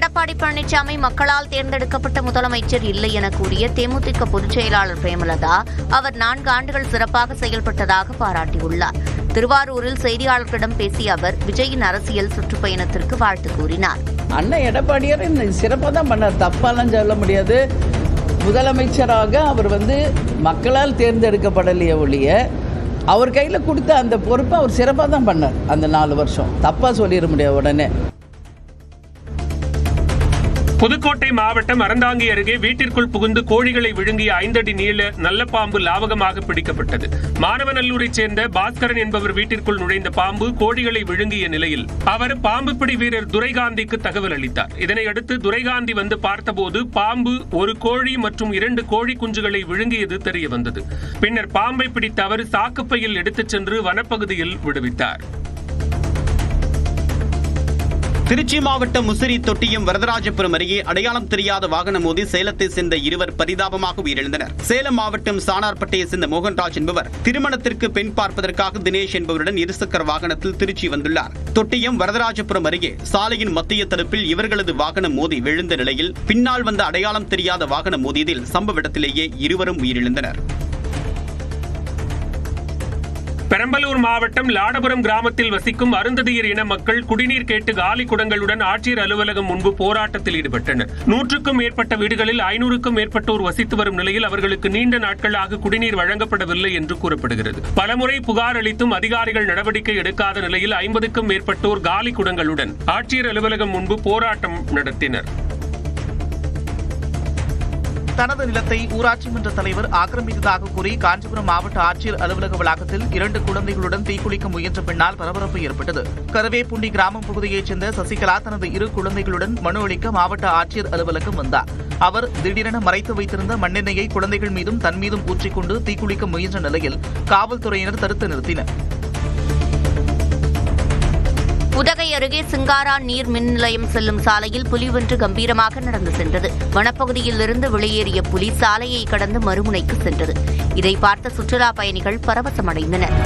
எடப்பாடி பழனிசாமி மக்களால் தேர்ந்தெடுக்கப்பட்ட முதலமைச்சர் இல்லை என கூறிய தேமுதிக பொதுச் செயலாளர் பிரேமலதா அவர் 4 ஆண்டுகள் சிறப்பாக செயல்பட்டதாக பாராட்டியுள்ளார். திருவாரூரில் செய்தியாளர்களிடம் பேசிய அவர் விஜயின் அரசியல் சுற்றுப்பயணத்திற்கு வாழ்த்து கூறினார். அண்ணன் எடப்பாடியார் சிறப்பாக தான் பண்ணார், தப்பாலாம் சொல்ல முடியாது. முதலமைச்சராக அவர் மக்களால் தேர்ந்தெடுக்கப்படலையே ஒழிய அவர் கையில் கொடுத்த அந்த பொறுப்பை அவர் சிறப்பாக தான் பண்ணார். அந்த 4 வருஷம் தப்பாக சொல்லிட முடியாது உடனே. புதுக்கோட்டை மாவட்டம் அறந்தாங்கி அருகே வீட்டிற்குள் புகுந்து கோழிகளை விழுங்கிய 5 அடி நீள நல்ல பாம்பு லாவகமாக பிடிக்கப்பட்டது. மாணவநல்லூரைச் சேர்ந்த பாஸ்கரன் என்பவர் வீட்டிற்குள் நுழைந்த பாம்பு கோழிகளை விழுங்கிய நிலையில் அவர் பாம்பு பிடி வீரர் துரைகாந்திக்கு தகவல் அளித்தார். இதனையடுத்து துரைகாந்தி வந்து பார்த்தபோது பாம்பு ஒரு கோழி மற்றும் 2 கோழி குஞ்சுகளை விழுங்கியது தெரிய வந்தது. பின்னர் பாம்பை பிடித்த அவர் சாக்குப்பையில் எடுத்துச் சென்று வனப்பகுதியில் விடுவித்தார். திருச்சி மாவட்டம் முசிறி தொட்டியம் வரதராஜபுரம் அருகே அடையாளம் தெரியாத வாகனம் மோதி சேலத்தை சேர்ந்த 2 பரிதாபமாக உயிரிழந்தனர். சேலம் மாவட்டம் சானார்பட்டையை சேர்ந்த மோகன்ராஜ் என்பவர் திருமணத்திற்கு பெண் பார்ப்பதற்காக தினேஷ் என்பவருடன் இருசக்கர வாகனத்தில் திருச்சி வந்துள்ளார். தொட்டியம் வரதராஜபுரம் அருகே சாலையின் மத்திய தடுப்பில் இவர்களது வாகனம் மோதி விழுந்த நிலையில் பின்னால் வந்த அடையாளம் தெரியாத வாகனம் மோதியதில் சம்பவ இடத்திலேயே 2 உயிரிழந்தனர். பெரம்பலூர் மாவட்டம் லாடபுரம் கிராமத்தில் வசிக்கும் அருந்ததியர் இன மக்கள் குடிநீர் கேட்டு காலி குடங்களுடன் ஆட்சியர் அலுவலகம் முன்பு போராட்டத்தில் ஈடுபட்டனர். 100க்கும் மேற்பட்ட வீடுகளில் 500க்கும் மேற்பட்டோர் வசித்து வரும் நிலையில் அவர்களுக்கு நீண்ட நாட்களாக குடிநீர் வழங்கப்படவில்லை என்று கூறப்படுகிறது. பலமுறை புகார் அளித்தும் அதிகாரிகள் நடவடிக்கை எடுக்காத நிலையில் 50க்கும் மேற்பட்டோர் காலி குடங்களுடன் ஆட்சியர் அலுவலகம் முன்பு போராட்டம் நடத்தினர். தனது நிலத்தை ஊராட்சி மன்ற தலைவர் ஆக்கிரமித்ததாக கூறி காஞ்சிபுரம் மாவட்ட ஆட்சியர் அலுவலக வளாகத்தில் 2 குழந்தைகளுடன் தீக்குளிக்க முயன்ற பின்னால் பரபரப்பு ஏற்பட்டது. கரவேப்பூண்டி கிராமம் பகுதியைச் சேர்ந்த சசிகலா தனது 2 குழந்தைகளுடன் மனு அளிக்க மாவட்ட ஆட்சியர் அலுவலகம் வந்தார். அவர் திடீரென மறைத்து வைத்திருந்த மண்ணெண்ணெயை குழந்தைகள் மீதும் தன் மீதும் ஊற்றிக்கொண்டு தீக்குளிக்க முயன்ற நிலையில் காவல்துறையினர் தடுத்து நிறுத்தினர். உதகை அருகே சிங்காரா நீர் மின் நிலையம் செல்லும் சாலையில் புலி ஒன்று கம்பீரமாக நடந்து சென்றது. வனப்பகுதியில் இருந்து வெளியேறிய புலி சாலையை கடந்து மறுமுனைக்கு சென்றது. இதை பார்த்த சுற்றுலா பயணிகள் பரவசமடைந்தனர்.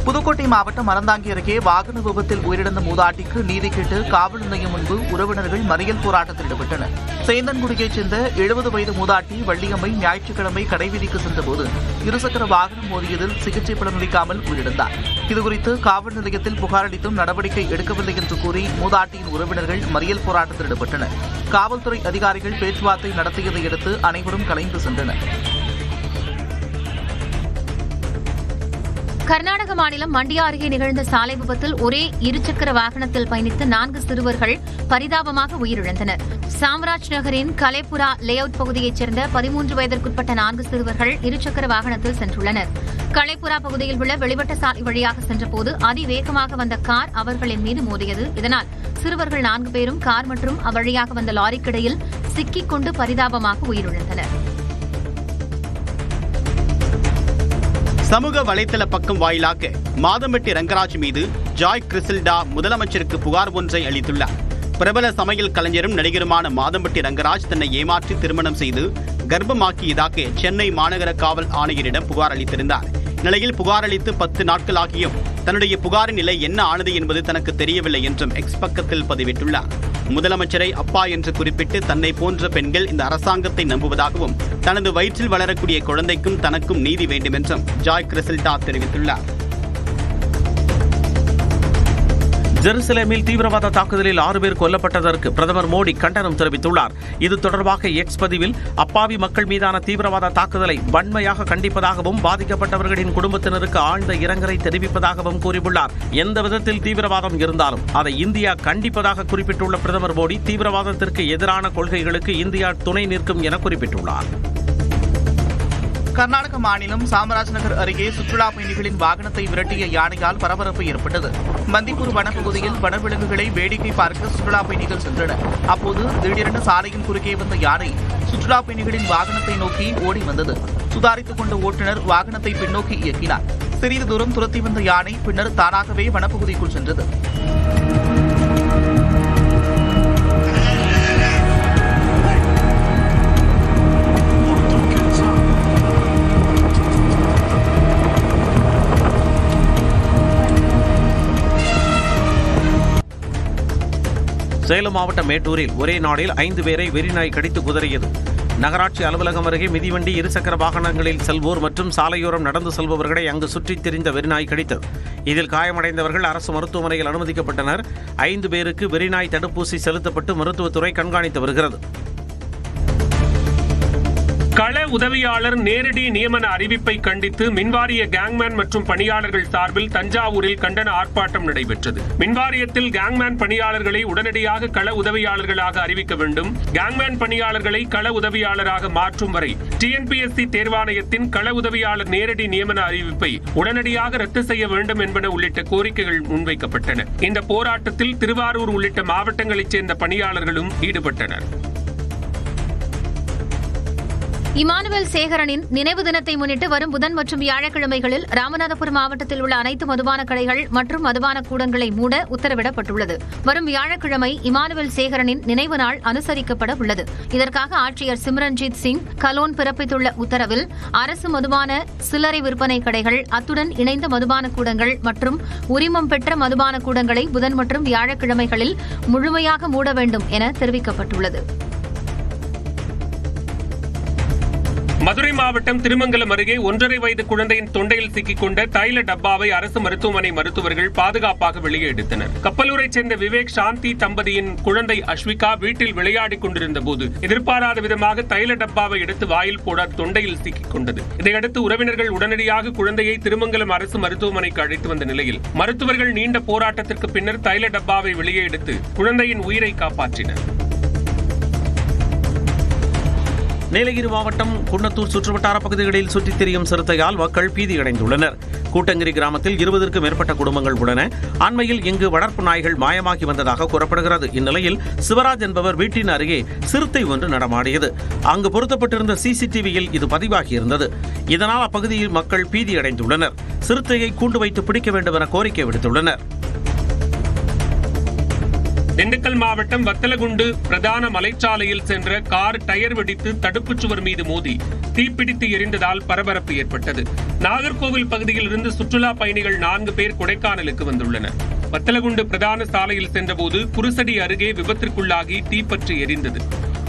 புதுக்கோட்டை மாவட்டம் அறந்தாங்கி அருகே வாகன விபத்தில் உயிரிழந்த மூதாட்டிக்கு நீதி கேட்டு காவல் நிலையம் முன்பு உறவினர்கள் மறியல் போராட்டத்தில் ஈடுபட்டனர். சேந்தன்குடியைச் சேர்ந்த 70 வயது மூதாட்டி வள்ளியம்மை ஞாயிற்றுக்கிழமை கடைவீதிக்கு சென்றபோது இருசக்கர வாகனம் மோதியதில் சிகிச்சை பலனளிக்காமல் உயிரிழந்தார். இதுகுறித்து காவல் நிலையத்தில் புகார் அளித்தும் நடவடிக்கை எடுக்கவில்லை என்று கூறி மூதாட்டியின் உறவினர்கள் மறியல் போராட்டத்தில் ஈடுபட்டனர். காவல்துறை அதிகாரிகள் பேச்சுவார்த்தை நடத்தியதை அடுத்து அனைவரும் கலைந்து சென்றனர். கர்நாடக மாநிலம் மண்டியா அருகே நிகழ்ந்த சாலை விபத்தில் ஒரே இருசக்கர வாகனத்தில் பயணித்த 4 சிறுவர்கள் பரிதாபமாக உயிரிழந்தனர். சாம்ராஜ் நகரின் கலேபுரா லேஅவுட் பகுதியைச் சேர்ந்த 13 வயதிற்குட்பட்ட 4 சிறுவர்கள் இருசக்கர வாகனத்தில் சென்றுள்ளனர். கலேபுரா பகுதியில் உள்ள வெளிவட்ட சாலை வழியாக சென்றபோது அதிவேகமாக வந்த கார் அவர்களின் மீது மோதியது. இதனால் சிறுவர்கள் 4 பேரும் கார் மற்றும் அவ்வழியாக வந்த லாரிக்கிடையில் சிக்கிக் கொண்டு பரிதாபமாக உயிரிழந்தனர். சமூக வலைதள பக்கம் வாயிலாக மாதம்பட்டி ரங்கராஜ் மீது ஜாய் கிறிசில்டா முதலமைச்சருக்கு புகார் ஒன்றை அளித்துள்ளார். பிரபல சமையல் கலைஞரும் நடிகருமான மாதம்பட்டி ரங்கராஜ் தன்னை ஏமாற்றி திருமணம் செய்து கர்ப்பமாக்கியதாக சென்னை மாநகர காவல் ஆணையரிடம் புகார் அளித்திருந்தார். நிலையில் புகார் அளித்து 10 நாட்களாகியும் தன்னுடைய புகாரின் நிலை என்ன ஆனது என்பது தனக்கு தெரியவில்லை என்றும் எக்ஸ் பக்கத்தில் பதிவிட்டுள்ளார். முதலமைச்சரை அப்பா என்று குறிப்பிட்டு தன்னை போன்ற பெண்கள் இந்த அரசாங்கத்தை நம்புவதாகவும் தனது வயிற்றில் வளரக்கூடிய குழந்தைக்கும் தனக்கும் நீதி வேண்டும் என்றும் ஜாய் கிறிசில்டா தெரிவித்துள்ளார். ஜெருசலேமில் தீவிரவாத தாக்குதலில் 6 பேர் கொல்லப்பட்டதற்கு பிரதமர் மோடி கண்டனம் தெரிவித்துள்ளார். இது தொடர்பாக எக்ஸ் பதிவில் அப்பாவி மக்கள் மீதான தீவிரவாத தாக்குதலை வன்மையாக கண்டிப்பதாகவும் பாதிக்கப்பட்டவர்களின் குடும்பத்தினருக்கு ஆழ்ந்த இரங்கலை தெரிவிப்பதாகவும் கூறியுள்ளார். எந்த விதத்தில் தீவிரவாதம் இருந்தாலும் அதை இந்தியா கண்டிப்பதாக குறிப்பிட்டுள்ள பிரதமர் மோடி தீவிரவாதத்திற்கு எதிரான கொள்கைகளுக்கு இந்தியா துணை நிற்கும் என குறிப்பிட்டுள்ளார். கர்நாடக மாநிலம் சாமராஜ் நகர் அருகே சுற்றுலா பயணிகளின் வாகனத்தை விரட்டிய யானையால் பரபரப்பு ஏற்பட்டது. மந்திப்பூர் வனப்பகுதியில் வனவிலங்குகளை வேடிக்கை பார்க்க சுற்றுலா பயணிகள் சென்றனர். அப்போது திடீரென சாலையின் குறுக்கே வந்த யானை சுற்றுலா பயணிகளின் வாகனத்தை நோக்கி ஓடி வந்தது. சுதாரித்துக் கொண்ட ஓட்டுநர் வாகனத்தை பின்னோக்கி இயக்கினார். சிறிது தூரம் துரத்தி வந்த யானை பின்னர் தானாகவே வனப்பகுதிக்குள் சென்றது. சேலம் மாவட்டம் மேட்டூரில் ஒரே நாளில் 5 பேரை வெறிநாய் கடித்து குதறியது. நகராட்சி அலுவலகம் அருகே மிதிவண்டி, இருசக்கர வாகனங்களில் செல்வோர் மற்றும் சாலையோரம் நடந்து செல்பவர்களை அங்கு சுற்றித் திரிந்த வெறிநாய் கடித்தது. இதில் காயமடைந்தவர்கள் அரசு மருத்துவமனையில் அனுமதிக்கப்பட்டனர். 5 பேருக்கு வெறிநாய் தடுப்பூசி செலுத்தப்பட்டு மருத்துவத்துறை கண்காணித்து வருகிறது. கள உதவியாளர் நேரடி நியமன அறிவிப்பை கண்டித்து மின்வாரிய கேங்மேன் மற்றும் பணியாளர்கள் சார்பில் தஞ்சாவூரில் கண்டன ஆர்ப்பாட்டம் நடைபெற்றது. மின்வாரியத்தில் கேங்மேன் பணியாளர்களை உடனடியாக கள உதவியாளர்களாக அறிவிக்க வேண்டும், கேங்மேன் பணியாளர்களை கள உதவியாளராக மாற்றும் வரை டிஎன்பிஎஸ்சி தேர்வாணையத்தின் கள உதவியாளர் நேரடி நியமன அறிவிப்பை உடனடியாக ரத்து செய்ய வேண்டும் என்பன உள்ளிட்ட கோரிக்கைகள் முன்வைக்கப்பட்டன. இந்த போராட்டத்தில் திருவாரூர் உள்ளிட்ட மாவட்டங்களைச் சேர்ந்த பணியாளர்களும் ஈடுபட்டனர். இமானுவேல் சேகரனின் நினைவு தினத்தை முன்னிட்டு வரும் புதன் மற்றும் வியாழக்கிழமைகளில் ராமநாதபுரம் மாவட்டத்தில் உள்ள அனைத்து மதுபான கடைகள் மற்றும் மதுபான கூடங்களை மூட உத்தரவிடப்பட்டுள்ளது. வரும் வியாழக்கிழமை இமானுவேல் சேகரனின் நினைவு நாள் அனுசரிக்கப்பட உள்ளது. இதற்காக ஆட்சியர் சிம்ரன்ஜித் சிங் கலோன் பிறப்பித்துள்ள உத்தரவில் அரசு மதுபான சில்லறை விற்பனை கடைகள், அத்துடன் இணைந்த மதுபான கூடங்கள் மற்றும் உரிமம் பெற்ற மதுபான கூடங்களை புதன் மற்றும் வியாழக்கிழமைகளில் முழுமையாக மூட வேண்டும் என தெரிவிக்கப்பட்டுள்ளது. மதுரை மாவட்டம் திருமங்கலம் அருகே 1.5 வயது குழந்தையின் தொண்டையில் சிக்கிக் கொண்ட தைல டப்பாவை அரசு மருத்துவமனை மருத்துவர்கள் பாதுகாப்பாக வெளியே எடுத்தனர். கப்பலூரைச் சேர்ந்த விவேக் சாந்தி தம்பதியின் குழந்தை அஸ்விகா வீட்டில் விளையாடிக் கொண்டிருந்த போது எதிர்பாராத விதமாக தைல டப்பாவை எடுத்து வாயில் போட தொண்டையில் சிக்கிக் கொண்டது. இதையடுத்து உறவினர்கள் உடனடியாக குழந்தையை திருமங்கலம் அரசு மருத்துவமனைக்கு அழைத்து வந்த நிலையில் மருத்துவர்கள் நீண்ட போராட்டத்திற்கு பின்னர் தைல டப்பாவை வெளியே எடுத்து குழந்தையின் உயிரை காப்பாற்றினர். நீலகிரி மாவட்டம் குன்னத்தூர் சுற்றுவட்டார பகுதிகளில் சுற்றித் திரியும் சிறுத்தையால் மக்கள் பீதியடைந்துள்ளனர். கூட்டங்கிரி கிராமத்தில் 20க்கும் மேற்பட்ட குடும்பங்கள் உள்ளன. அண்மையில் இங்கு வளர்ப்பு நாய்கள் மாயமாகி வந்ததாக கூறப்படுகிறது. இந்நிலையில் சிவராஜ் என்பவர் வீட்டின் அருகே சிறுத்தை ஒன்று நடமாடியது. அங்கு பொருத்தப்பட்டிருந்த சிசிடிவியில் இது பதிவாகியிருந்தது. இதனால் அப்பகுதியில் மக்கள் பீதியடைந்துள்ளனர். சிறுத்தையை கூண்டு வைத்து பிடிக்க வேண்டும் என கோரிக்கை விடுத்துள்ளனர். திண்டுக்கல் மாவட்டம் வத்தலகுண்டு பிரதான மலைச்சாலையில் சென்ற கார் டயர் வெடித்து தடுப்புச் சுவர் மீது மோதி தீப்பிடித்து எரிந்ததால் பரபரப்பு ஏற்பட்டது. நாகர்கோவில் பகுதியில் இருந்து சுற்றுலா பயணிகள் 4 பேர் கொடைக்கானலுக்கு வந்துள்ளனர். வத்தலகுண்டு பிரதான சாலையில் சென்றபோது குருசடி அருகே விபத்திற்குள்ளாகி தீப்பற்றி எரிந்தது.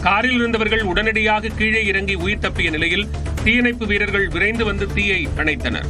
காரில் இருந்தவர்கள் உடனடியாக கீழே இறங்கி உயிர் தப்பிய நிலையில் தீயணைப்பு வீரர்கள் விரைந்து வந்து தீயை அணைத்தனர்.